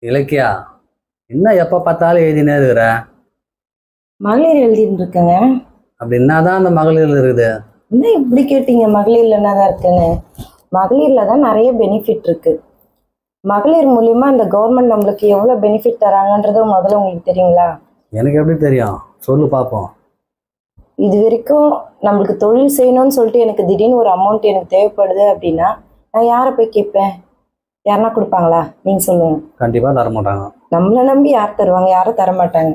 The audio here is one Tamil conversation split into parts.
இலக்கியா, என்ன எப்போ பார்த்தாலும் எழுதினே இருக்கிற? மகளிர் எழுதிட்டு இருக்கேங்க. அப்படி என்னதான் அந்த மகளிர் இருக்குது? என்ன இப்படி கேட்டீங்க? மகளிர்ல என்னதான் இருக்குன்னு? மகளிர்ல தான் நிறைய பெனிஃபிட் இருக்கு. மகளிர் மூலியமா இந்த கவர்மெண்ட் நம்மளுக்கு எவ்வளவு பெனிஃபிட் தராங்கன்றது முதல்ல உங்களுக்கு தெரியுங்களா? எனக்கு எப்படி தெரியும், சொல்லு பார்ப்போம். இது வரைக்கும் நம்மளுக்கு தொழில் செய்யணும்னு சொல்லிட்டு எனக்கு திடீர்னு ஒரு அமௌண்ட் எனக்கு தேவைப்படுது அப்படின்னா நான் யாரை போய் கேட்பேன்? யாருன்னா கொடுப்பாங்களா? நீங்க சொல்லுங்க. கண்டிப்பா தர மாட்டாங்க. நம்மளை நம்பி யார் தருவாங்க? யாரும் தர மாட்டாங்க.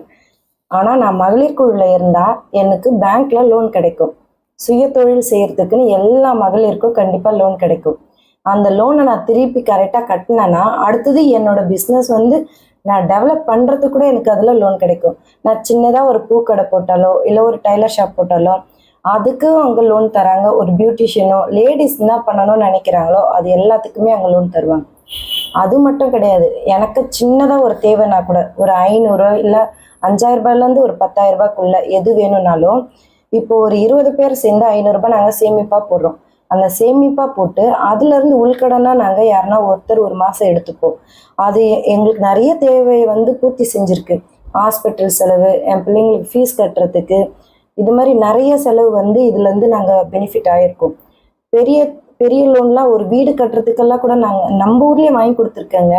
ஆனா நான் மகளிர் குழுல இருந்தா எனக்கு பேங்க்ல லோன் கிடைக்கும். சுய தொழில் செய்யறதுக்குன்னு எல்லா மகளிருக்கும் கண்டிப்பா லோன் கிடைக்கும். அந்த லோனை நான் திருப்பி கரெக்டா கட்டினேன்னா அடுத்தது என்னோட பிஸ்னஸ் நான் டெவலப் பண்றதுக்கு கூட எனக்கு அதுல லோன் கிடைக்கும். நான் சின்னதா ஒரு பூக்கடை போட்டாலோ இல்லை ஒரு டைலர் ஷாப் போட்டாலோ அதுக்கு அங்கே லோன் தராங்க. ஒரு பியூட்டிஷியனோ லேடிஸ் என்ன பண்ணணும்னு நினைக்கிறாங்களோ அது எல்லாத்துக்குமே அங்கே லோன் தருவாங்க. அது மட்டும் கிடையாது, எனக்கு சின்னதாக ஒரு தேவைன்னா கூட ஒரு 500 இல்லை 5000 ரூபாயிலேருந்து ஒரு 10,000 ரூபாய்க்குள்ள எது வேணும்னாலும் இப்போ ஒரு 20 பேர் சேர்ந்து 500 ரூபாய் நாங்கள் சேமிப்பாக போடுறோம். அந்த சேமிப்பாக போட்டு அதுலேருந்து உள்கடனா நாங்கள் யாருன்னா ஒருத்தர் ஒரு மாதம் எடுத்துப்போம். அது எங்களுக்கு நிறைய தேவையை பூர்த்தி செஞ்சுருக்கு. ஹாஸ்பிட்டல் செலவு, என் பிள்ளைங்களுக்கு ஃபீஸ் கட்டுறதுக்கு, இது மாதிரி நிறைய செலவு இதுலேருந்து நாங்கள் பெனிஃபிட் ஆகிருக்கோம். பெரிய பெரிய லோன்லாம் ஒரு வீடு கட்டுறதுக்கெல்லாம் கூட நாங்கள் நம்ம ஊர்லேயே வாங்கி கொடுத்துருக்கேங்க.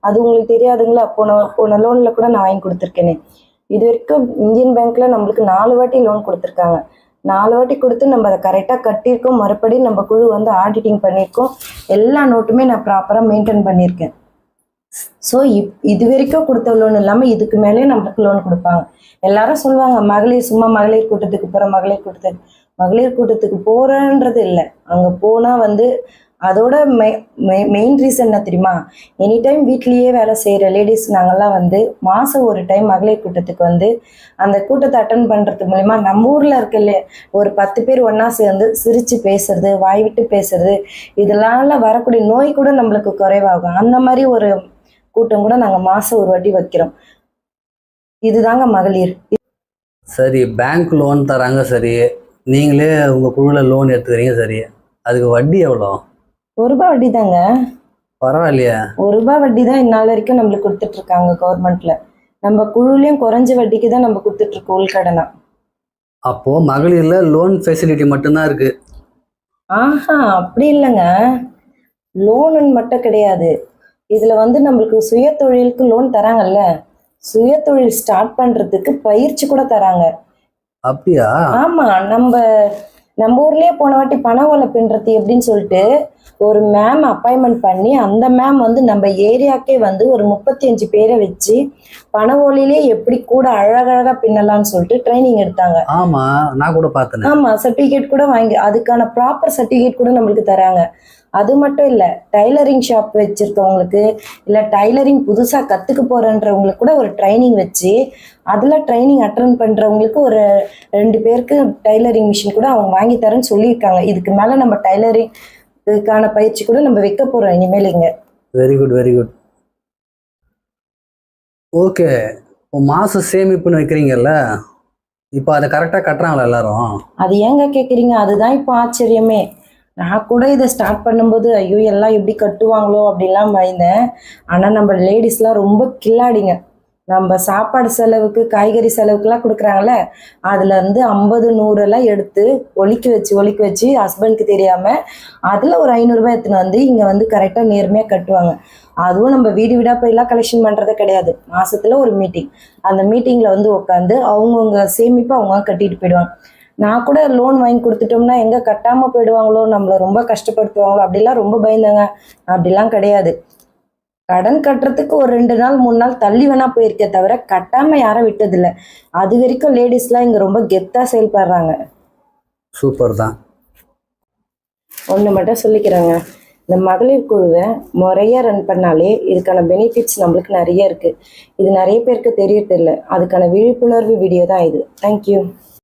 அது உங்களுக்கு தெரியாதுங்களா? போன லோனில் கூட நான் வாங்கி கொடுத்துருக்கேனே. இது வரைக்கும் இந்தியன் பேங்க்ல நம்மளுக்கு 4 வாட்டி லோன் கொடுத்துருக்காங்க. 4 வாட்டி கொடுத்து நம்ம அதை கரெக்டாக கட்டியிருக்கோம். மறுபடியும் நம்ம குழு ஆடிட்டிங் பண்ணியிருக்கோம். எல்லா நோட்டுமே நான் ப்ராப்பராக மெயின்டைன் பண்ணியிருக்கேன். ஸோ இது வரைக்கும் கொடுத்த லோன் இல்லாமல் இதுக்கு மேலே நம்மளுக்கு லோன் கொடுப்பாங்க. எல்லாரும் சொல்லுவாங்க மகளிர் சும்மா மகளிர் கூட்டத்துக்கு போகிறோம், மகளிர் கூட்டத்துக்கு போகிறேன்றது இல்லை. அங்கே போனால் அதோட மெயின் ரீசன் என்ன தெரியுமா? எனி டைம் வீட்லேயே வேலை செய்கிற லேடிஸ் நாங்கள்லாம் மாதம் ஒரு டைம் மகளிர் கூட்டத்துக்கு அந்த கூட்டத்தை அட்டன் பண்ணுறது மூலிமா நம்ம ஊரில் இருக்கல ஒரு 10 பேர் ஒன்றா சேர்ந்து சிரித்து பேசுறது, வாய் விட்டு பேசுறது, இதனால வரக்கூடிய நோய் கூட நம்மளுக்கு குறைவாகும். அந்த மாதிரி ஒரு கூட்டம் கூட நாங்கள் மாதம் ஒரு வாட்டி வைக்கிறோம். இதுதாங்க மகளிர். சரி, பேங்க் லோன் தராங்க, சரி, நீங்களே உங்கள் குழுவில் லோன் எடுத்துக்கிறீங்க, சரி, அதுக்கு வட்டி எவ்வளோ? 1 ரூபாய் வட்டி தாங்க. பரவாயில்லையா? 1 ரூபாய் வட்டி தான் இந்நாள் வரைக்கும் நம்மளுக்கு கொடுத்துட்டு இருக்காங்க கவர்மெண்ட்ல. நம்ம குழுலையும் குறைஞ்ச வட்டிக்கு தான் நம்ம கொடுத்துட்டு இருக்கோம் உள்கடனா. அப்போ மகளிர்ல லோன் ஃபெசிலிட்டி மட்டும்தான் இருக்கு? ஆஹா, அப்படி இல்லைங்க. லோனுன்னு மட்டும் கிடையாது. இதுல நம்மளுக்கு சுய தொழிலுக்கு லோன் தராங்கல்ல, சுய தொழில் ஸ்டார்ட் பண்றதுக்கு பயிற்சி கூட தராங்க. அப்படியா? ஆமா. நம்ம ஊர்லயே போன வாட்டி பண ஓலை பின்றது எப்படின்னு சொல்லிட்டு ஒரு மேம் அப்பாயின்மெண்ட் பண்ணி அந்த மேம் நம்ம ஏரியாக்கே ஒரு 35 பேரை வச்சு பண ஓலையிலே எப்படி கூட அழகழகா பின்னலாம்னு சொல்லிட்டு ட்ரைனிங் எடுத்தாங்க. ஆமா, நான் கூட பார்த்தேன். ஆமா, சர்டிபிகேட் கூட வாங்கி அதுக்கான ப்ராப்பர் சர்டிபிகேட் கூட நம்மளுக்கு தராங்க. அது மட்டும் இல்லை, டைலரிங் ஷாப் வச்சுருக்கவங்களுக்கு இல்லை டைலரிங் புதுசாக கற்றுக்க போகிறன்றவங்களுக்கு கூட ஒரு ட்ரைனிங் வச்சு அதில் ட்ரைனிங் அட்டன் பண்ணுறவங்களுக்கு ஒரு 2 பேருக்கு டைலரிங் மிஷின் கூட அவங்க வாங்கி தரேன்னு சொல்லியிருக்காங்க. இதுக்கு மேலே நம்ம டைலரிங்கான பயிற்சி கூட நம்ம வைக்க போகிறோம் இனிமேல் இங்கே. Very good, very good. Okay, மாதம் சேமிப்புன்னு வைக்கிறீங்கல்ல, இப்போ அதை கரெக்டாக கட்டுறாங்களா எல்லாரும்? அது ஏங்க கேட்குறீங்க? அதுதான் இப்போ ஆச்சரியமே. நான் கூட இதை ஸ்டார்ட் பண்ணும்போது ஐயோ எல்லாம் எப்படி கட்டுவாங்களோ அப்படிலாம் பயந்தேன். ஆனால் நம்ம லேடிஸ்லாம் ரொம்ப கில்லாடிங்க. நம்ம சாப்பாடு செலவுக்கு காய்கறி செலவுக்குலாம் கொடுக்குறாங்கல்ல, அதுல 50 100 எடுத்து ஒலிக்க வச்சு ஹஸ்பண்டுக்கு தெரியாமல் அதில் ஒரு 500 ரூபாய் எடுத்துன்னு இங்கே கரெக்டாக நேர்மையாக கட்டுவாங்க. அதுவும் நம்ம வீடு வீடாக போயெல்லாம் கலெக்ஷன் பண்ணுறதே கிடையாது. மாதத்தில் ஒரு மீட்டிங், அந்த மீட்டிங்கில் உட்காந்து அவங்கவுங்க சேமிப்பு அவங்க கட்டிட்டு போயிடுவாங்க. நான் கூட லோன் வாங்கி கொடுத்துட்டோம்னா எங்கே கட்டாமல் போயிடுவாங்களோ, நம்மளை ரொம்ப கஷ்டப்படுத்துவாங்களோ அப்படிலாம் ரொம்ப பயந்தாங்க. அப்படிலாம் கிடையாது. கடன் கட்டுறதுக்கு ஒரு 2 நாள் 3 நாள் தள்ளி வேணா போயிருக்கே தவிர கட்டாமல் யாரும் விட்டதில்லை. அது வரைக்கும் லேடிஸ்லாம் இங்கே ரொம்ப கெத்தாக செயல்படுறாங்க. சூப்பர் தான். ஒன்று மட்டும் சொல்லிக்கிறாங்க, இந்த மகளிர் குழுவை முறையாக ரன் பண்ணாலே இதுக்கான பெனிஃபிட்ஸ் நம்மளுக்கு நிறைய இருக்குது. இது நிறைய பேருக்கு தெரியறதில்லை. அதுக்கான விழிப்புணர்வு வீடியோ தான் இது. தேங்க்யூ.